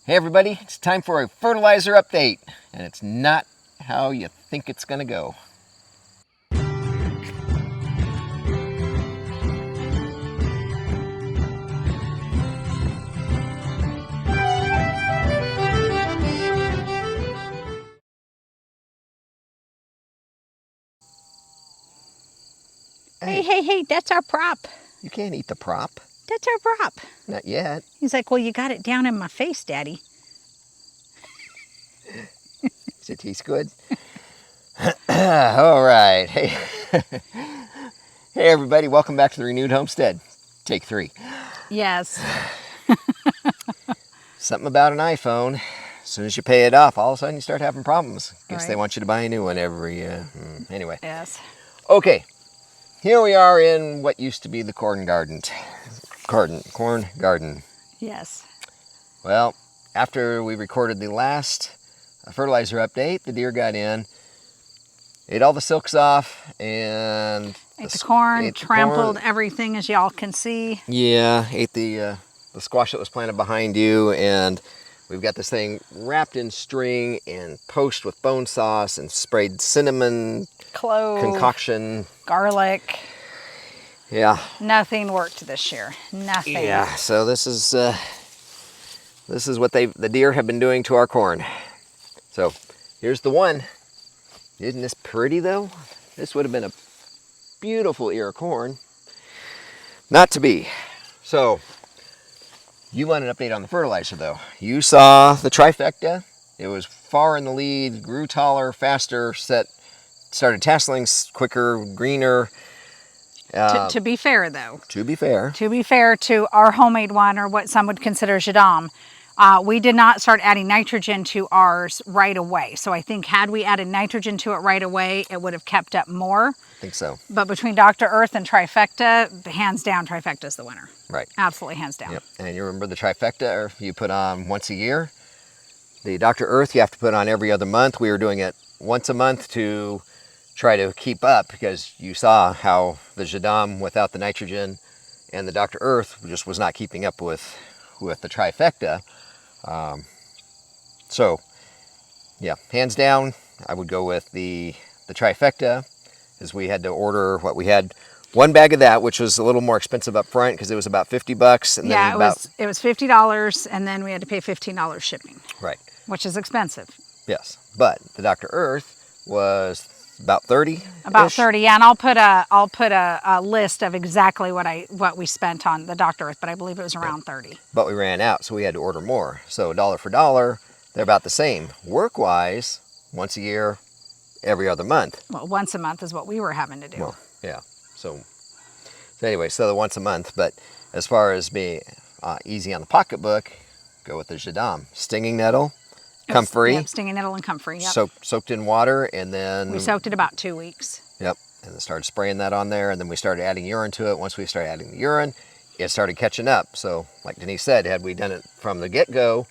Hey everybody, it's time for a fertilizer update, and it's not how you think it's going to go. Hey, that's our prop. You can't eat the prop. That's our prop. Not yet. He's like, well, you got it down in my face, Daddy. Does it taste good? All right. Hey. Hey everybody, welcome back to the Renewed Homestead. Take 3. Yes. Something about an iPhone. As soon as you pay it off, all of a sudden you start having problems. Guess they want you to buy a new one every... Anyway. Yes. Okay. Here we are in what used to be the corn garden. Corn garden. Yes. Well, after we recorded the last fertilizer update, the deer got in, ate all the silks off, and ate the corn, trampled everything, as y'all can see. Yeah, ate the squash that was planted behind you, and we've got this thing wrapped in string and poached with bone sauce and sprayed cinnamon, clove, concoction, garlic. Yeah. Nothing worked this year. Nothing. Yeah. So this is what the deer have been doing to our corn. So here's the one. Isn't this pretty though? This would have been a beautiful ear of corn. Not to be. So you want an update on the fertilizer though. You saw the Trifecta. It was far in the lead, grew taller, faster, started tasseling quicker, greener. To be fair, though. To be fair to our homemade one, or what some would consider Jadam, we did not start adding nitrogen to ours right away. So I think had we added nitrogen to it right away, it would have kept up more. I think so. But between Dr. Earth and Trifecta, hands down, Trifecta is the winner. Right. Absolutely, hands down. Yep. And you remember the Trifecta, you put on once a year. The Dr. Earth, you have to put on every other month. We were doing it once a month to try to keep up, because you saw how the Jadam without the nitrogen and the Dr. Earth just was not keeping up with the Trifecta. So yeah, hands down, I would go with the Trifecta, as we had to order we had one bag of that, which was a little more expensive up front because it was about $50, and yeah, then it was $50, and then we had to pay $15 shipping. Right. Which is expensive. Yes, but the Dr. Earth was about 30. About 30, yeah, and I'll put a list of exactly what we spent on the Dr. Earth, but I believe it was around 30. But we ran out, so we had to order more. So dollar for dollar, they're about the same. Work-wise, once a year, every other month. Well, once a month is what we were having to do. Well, yeah. So anyway, so the once a month. But as far as being easy on the pocketbook, go with the Jadam. Stinging nettle. Comfrey. Yep, stinging nettle and comfrey. Yep. Soaked in water, and then we soaked it about 2 weeks. Yep, and then started spraying that on there, and then we started adding urine to it. Once we started adding the urine, it started catching up. So, like Denise said, had we done it from the get-go,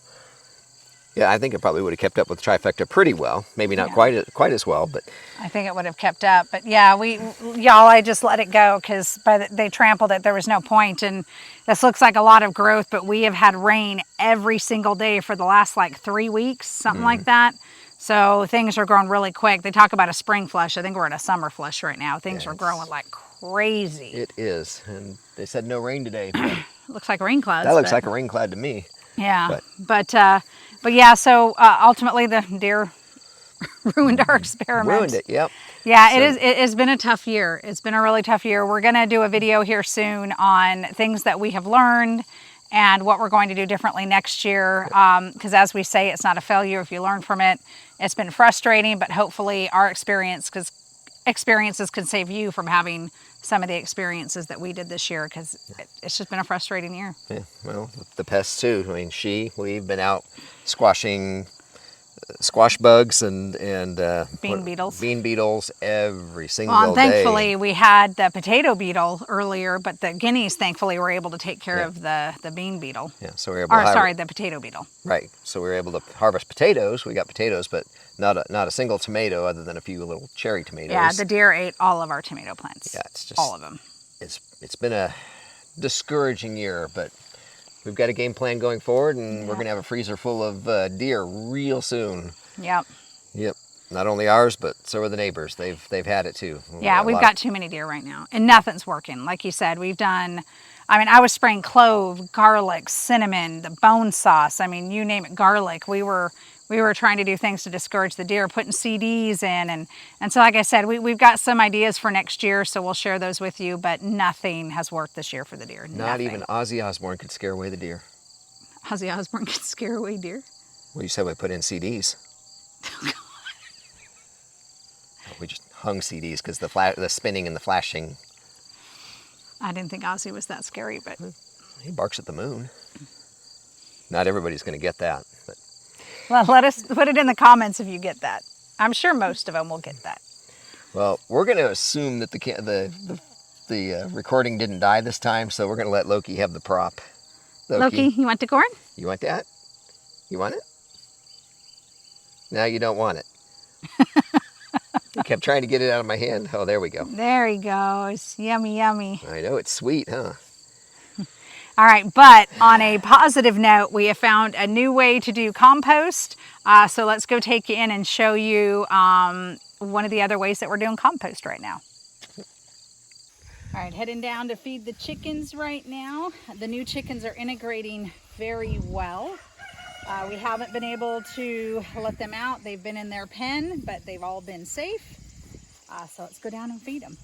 yeah, I think it probably would have kept up with Trifecta pretty well. Maybe not quite as well, but I think it would have kept up. But yeah, I just let it go because they trampled it. There was no point, and this looks like a lot of growth. But we have had rain every single day for the last 3 weeks, something like that. So things are growing really quick. They talk about a spring flush. I think we're at a summer flush right now. Things are growing like crazy. It is, and they said no rain today. But looks like rain clouds. That looks like a rain cloud to me. Yeah, but yeah, so ultimately the deer ruined our experiment. Ruined it, yep. Yeah, so it's been a tough year. It's been a really tough year. We're going to do a video here soon on things that we have learned and what we're going to do differently next year. Because as we say, it's not a failure if you learn from it. It's been frustrating, but hopefully our experiences can save you from having some of the experiences that we did this year, because it's just been a frustrating year. Yeah, well, the pests too. I mean, we've been out squashing squash bugs and bean beetles every single day. Well, thankfully we had the potato beetle earlier, but the guineas thankfully were able to take care of the bean beetle. Yeah, so we were able to the potato beetle. Right. So we were able to harvest potatoes. We got potatoes, but not a single tomato other than a few little cherry tomatoes. Yeah, the deer ate all of our tomato plants. Yeah, it's just all of them. It's been a discouraging year, but we've got a game plan going forward, and Yep. we're going to have a freezer full of deer real soon. Yep. Yep. Not only ours, but so are the neighbors. They've had it too. Yeah, we've got too many deer right now, and nothing's working. Like you said, we've done. I mean, I was spraying clove, garlic, cinnamon, the bone sauce. I mean, you name it, garlic. We were trying to do things to discourage the deer, putting CDs in, and so like I said, we've got some ideas for next year, so we'll share those with you. But nothing has worked this year for the deer. Not Nothing. even Ozzy Osbourne could scare away the deer. Ozzy Osbourne could scare away deer. Well, you said we put in CDs. We just hung CDs because the spinning and the flashing. I didn't think Ozzy was that scary, but He barks at the moon. Not everybody's going to get that. But. Well, let us put it in the comments if you get that. I'm sure most of them will get that. Well, we're going to assume that the recording didn't die this time, so we're going to let Loki have the prop. Loki, you want the corn? You want that? You want it? Now you don't want it. I kept trying to get it out of my hand. Oh, there we go. There he goes. Yummy, yummy. I know, it's sweet, huh? All right, but on a positive note, we have found a new way to do compost. So let's go take you in and show you one of the other ways that we're doing compost right now. All right, heading down to feed the chickens right now. The new chickens are integrating very well. We haven't been able to let them out. They've been in their pen, but they've all been safe. So let's go down and feed them.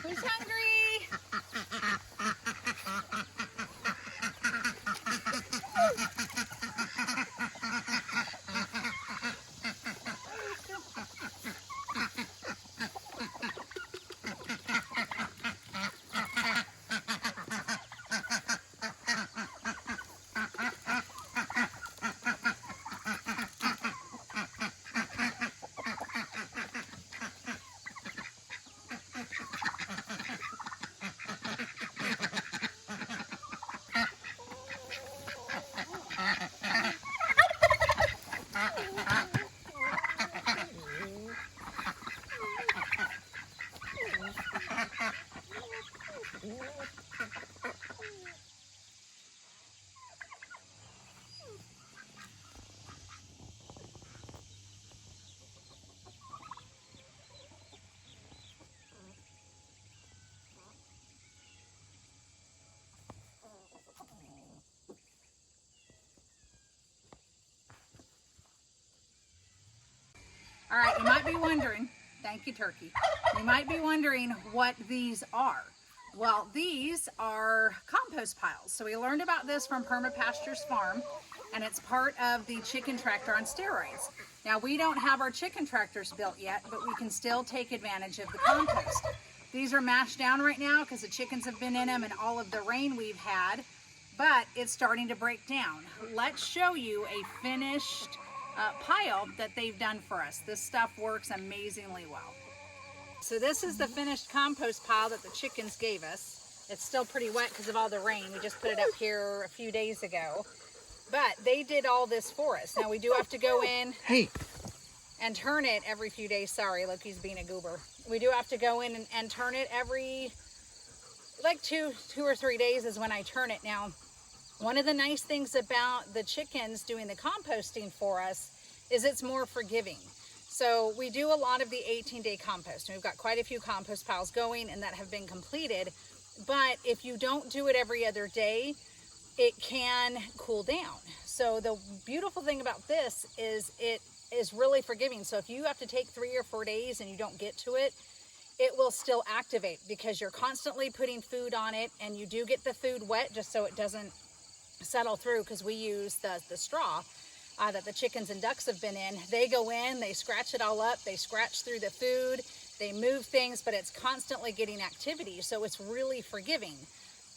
Who's hungry? All right, you might be wondering, thank you, Turkey. You might be wondering what these are. Well, these are compost piles. So we learned about this from Permapastures Farm, and it's part of the chicken tractor on steroids. Now, we don't have our chicken tractors built yet, but we can still take advantage of the compost. These are mashed down right now because the chickens have been in them and all of the rain we've had, but it's starting to break down. Let's show you a finished pile that they've done for us. This stuff works amazingly well. So this is the finished compost pile that the chickens gave us. It's still pretty wet because of all the rain. We just put it up here a few days ago. But they did all this for us. Now we do have to go in and turn it every few days. Sorry, look, he's being a goober. We do have to go in and turn it every, like two or 3 days is when I turn it. Now, one of the nice things about the chickens doing the composting for us is it's more forgiving. So we do a lot of the 18-day compost. We've got quite a few compost piles going and that have been completed. But if you don't do it every other day, it can cool down. So the beautiful thing about this is it is really forgiving. So if you have to take 3 or 4 days and you don't get to it, it will still activate because you're constantly putting food on it, and you do get the food wet just so it doesn't settle through, because we use the straw that the chickens and ducks have been in. They go in, they scratch it all up, they scratch through the food, they move things, but it's constantly getting activity, so it's really forgiving.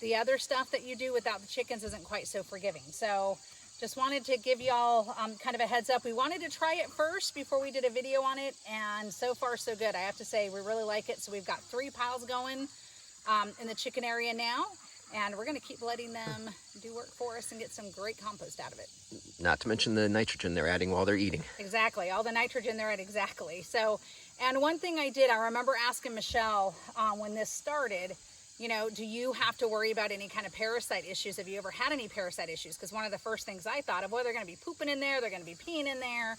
The other stuff that you do without the chickens isn't quite so forgiving. So just wanted to give y'all kind of a heads up. We wanted to try it first before we did a video on it, and so far so good. I have to say we really like it. So we've got 3 piles going in the chicken area now, and we're going to keep letting them do work for us and get some great compost out of it. Not to mention the nitrogen they're adding while they're eating. Exactly, all the nitrogen they're at, exactly. So, and one thing I did, I remember asking Michelle when this started, you know, do you have to worry about any kind of parasite issues? Have you ever had any parasite issues? Because one of the first things I thought of, well, they're going to be pooping in there, they're going to be peeing in there,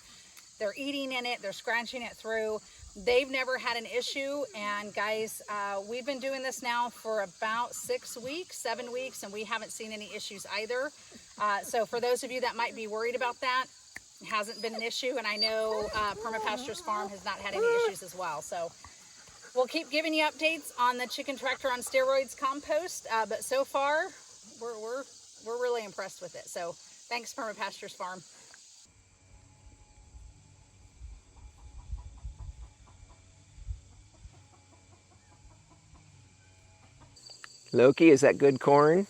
they're eating in it, they're scratching it through. They've never had an issue, and guys, we've been doing this now for about 6 weeks, 7 weeks, and we haven't seen any issues either. So for those of you that might be worried about that, it hasn't been an issue, and I know Permapastures Farm has not had any issues as well. So we'll keep giving you updates on the Chicken Tractor on Steroids compost, but so far we're really impressed with it. So thanks, Permapastures Farm. Loki, is that good corn?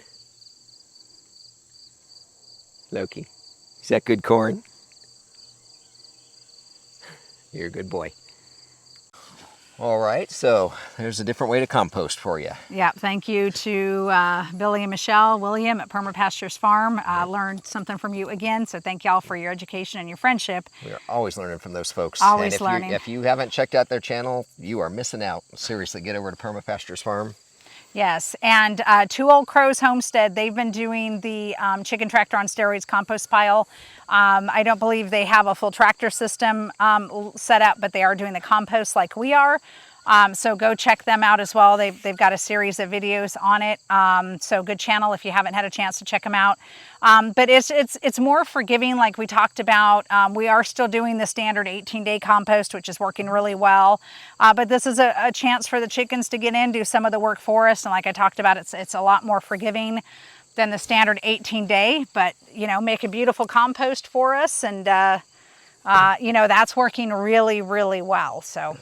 Loki, is that good corn? You're a good boy. All right, so there's a different way to compost for you. Yeah, thank you to Billy and Michelle, William at Permapastures Farm. Learned something from you again, so thank y'all for your education and your friendship. We are always learning from those folks. Always and learning. If you haven't checked out their channel, you are missing out. Seriously, get over to Permapastures Farm. Yes, and Two Old Crows Homestead, they've been doing the Chicken Tractor on Steroids compost pile. I don't believe they have a full tractor system set up, but they are doing the compost like we are. So go check them out as well. They've got a series of videos on it. So good channel if you haven't had a chance to check them out. But it's more forgiving, like we talked about. We are still doing the standard 18-day compost, which is working really well. But this is a chance for the chickens to get in, do some of the work for us. And like I talked about, it's a lot more forgiving than the standard 18-day. But, you know, make a beautiful compost for us. And, you know, that's working really, really well. So.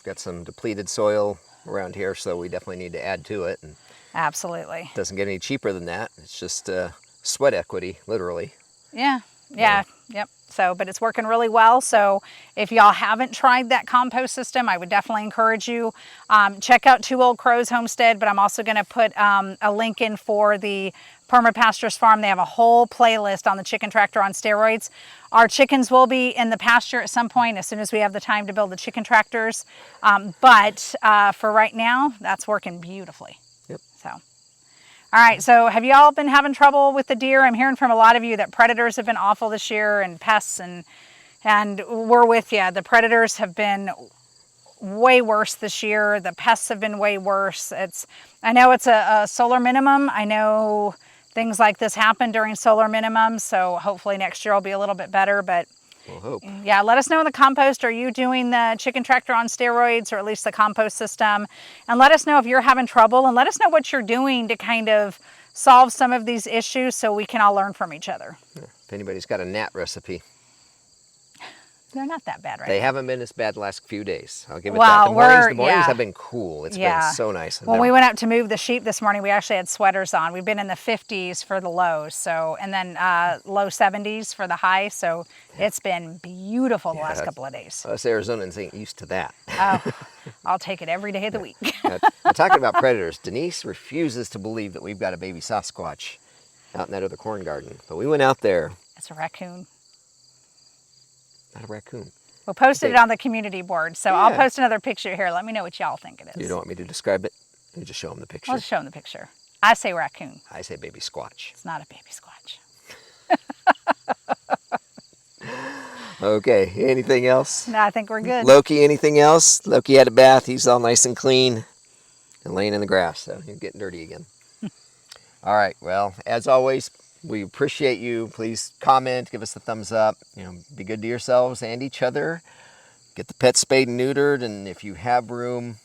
Got some depleted soil around here, so we definitely need to add to it. And absolutely. it doesn't get any cheaper than that. It's just sweat equity, literally. Yeah, yep. So, but it's working really well. So if y'all haven't tried that compost system, I would definitely encourage you. Check out Two Old Crows Homestead, but I'm also going to put a link in for the Permapastures Farm. They have a whole playlist on the Chicken Tractor on Steroids. Our chickens will be in the pasture at some point as soon as we have the time to build the chicken tractors. But for right now, that's working beautifully. Yep. So. All right, so have you all been having trouble with the deer? I'm hearing from a lot of you that predators have been awful this year, and pests, and we're with you. The predators have been way worse this year. The pests have been way worse. I know it's a solar minimum. I know things like this happen during solar minimums, so hopefully next year will be a little bit better, but we'll hope. Yeah, let us know in the compost. Are you doing the Chicken Tractor on Steroids, or at least the compost system? And let us know if you're having trouble, and let us know what you're doing to kind of solve some of these issues so we can all learn from each other. Yeah. If anybody's got a gnat recipe. They're not that bad, right? They haven't been as bad the last few days. I'll give it well, that. The mornings have been cool. It's been so nice. When we went out to move the sheep this morning, we actually had sweaters on. We've been in the 50s for the lows, so, and then low 70s for the high. So it's been beautiful the last couple of days. Us Arizonans ain't used to that. Oh, I'll take it every day of the week. Talking about predators, Denise refuses to believe that we've got a baby Sasquatch out in that other corn garden. But we went out there. It's a raccoon. Not a raccoon. We'll post it on the community board. So I'll post another picture here. Let me know what y'all think it is. You don't want me to describe it? You just show them the picture. I'll just show them the picture. I say raccoon. I say baby squatch. It's not a baby squatch. Okay, anything else? No, I think we're good. Loki, anything else? Loki had a bath. He's all nice and clean and laying in the grass, so he's getting dirty again. All right, well, as always, we appreciate you. Please comment, give us a thumbs up. You know, be good to yourselves and each other. Get the pet spayed and neutered, and if you have room,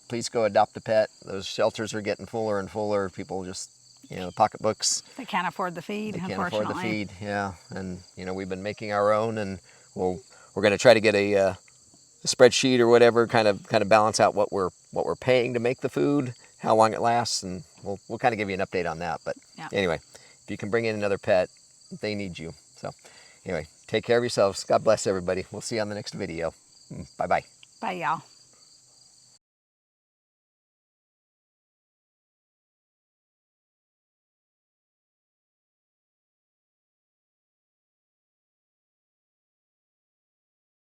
please go adopt a pet. Those shelters are getting fuller and fuller. People just, you know, pocketbooks. They can't afford the feed, unfortunately. Can't afford the feed, yeah. And, you know, we've been making our own, and we're going to try to get a spreadsheet or whatever, kind of balance out what we're paying to make the food, how long it lasts, and we'll kind of give you an update on that. But Yeah. anyway, if you can bring in another pet, they need you. So anyway, take care of yourselves. God bless everybody. We'll see you on the next video. Bye-bye. Bye, y'all.